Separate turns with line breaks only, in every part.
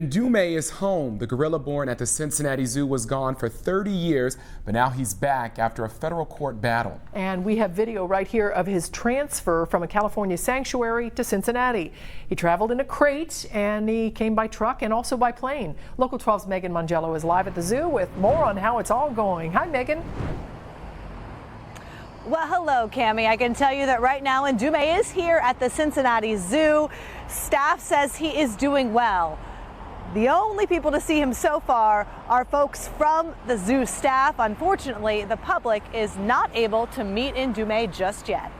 Ndume is home. The gorilla born at the Cincinnati Zoo was gone for 30 years, but now he's back after a federal court battle.
And we have video right here of his transfer from a California sanctuary to Cincinnati. He traveled in a crate and he came by truck and also by plane. Local 12's Megan Mangello is live at the zoo with more on how it's all going. Hi, Megan.
Well, hello, Cammie. I can tell you that right now Ndume is here at the Cincinnati Zoo. Staff says he is doing well. The only people to see him so far are folks from the zoo staff. Unfortunately, the public is not able to meet Ndume just yet.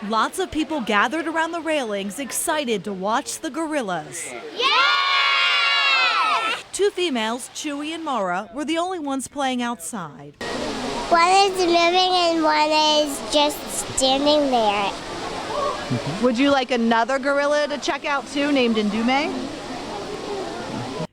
Lots of people gathered around the railings, excited to watch the gorillas.
Yeah!
Two females, Chewy and Mara, were the only ones playing outside.
One is moving and one is just standing there.
Would you like another gorilla to check out too, named Ndume?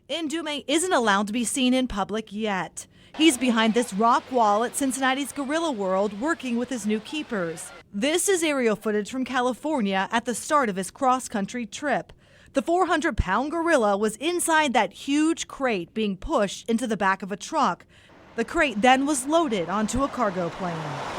Ndume isn't allowed to be seen in public yet. He's behind this rock wall at Cincinnati's Gorilla World working with his new keepers. This is aerial footage from California at the start of his cross-country trip. The 400-pound gorilla was inside that huge crate being pushed into the back of a truck. The crate then was loaded onto a cargo plane.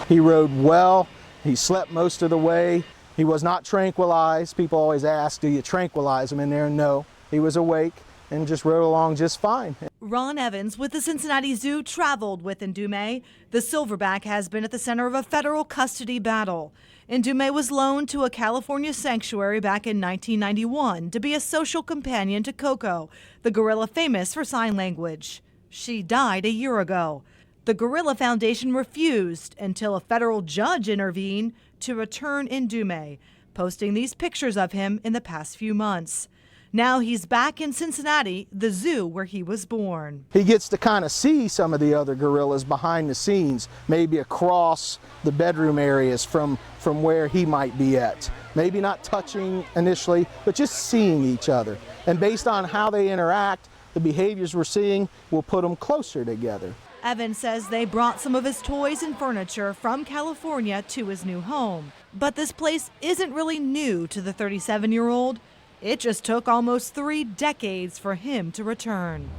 He rode well. He slept most of the way. He was not tranquilized. People always ask, do you tranquilize him in there? No, he was awake and just rode along just fine.
Ron Evans with the Cincinnati Zoo traveled with Ndume. The silverback has been at the center of a federal custody battle. Ndume was loaned to a California sanctuary back in 1991 to be a social companion to Coco, the gorilla famous for sign language. She died a year ago. The Gorilla Foundation refused until a federal judge intervened to return Ndume, posting these pictures of him in the past few months. Now he's back in Cincinnati, the zoo where he was born.
He gets to kind of see some of the other gorillas behind the scenes, maybe across the bedroom areas from where he might be at. Maybe not touching initially, but just seeing each other. And based on how they interact, the behaviors we're seeing will put them closer together.
Evans says they brought some of his toys and furniture from California to his new home. But this place isn't really new to the 37-year-old. It just took almost 3 decades for him to return.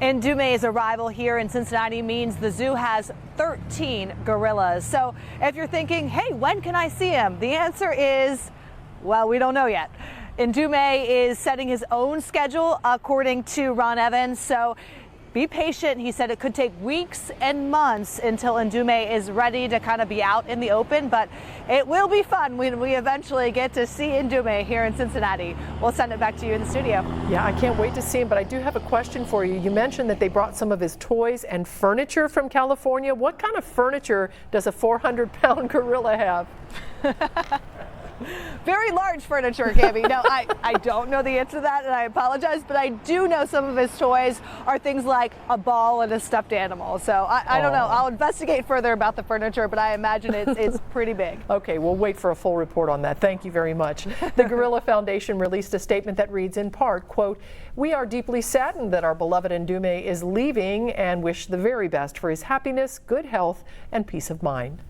Ndume's arrival here in Cincinnati means the zoo has 13 gorillas. So if you're thinking, hey, when can I see him? The answer is, well, we don't know yet. Ndume is setting his own schedule according to Ron Evans, so be patient. He said it could take weeks and months until Ndume is ready to kind of be out in the open, but it will be fun when we eventually get to see Ndume here in Cincinnati. We'll send it back to you in the studio.
Yeah, I can't wait to see him, but I do have a question for you. You mentioned that they brought some of his toys and furniture from California. What kind of furniture does a 400-pound gorilla have?
Very large furniture, Cammie. No, I don't know the answer to that, and I apologize, but I do know some of his toys are things like a ball and a stuffed animal. So I don't know. I'll investigate further about the furniture, but I imagine it's pretty big.
Okay, we'll wait for a full report on that. Thank you very much. The Gorilla Foundation released a statement that reads in part, quote, "We are deeply saddened that our beloved Ndume is leaving and wish the very best for his happiness, good health, and peace of mind."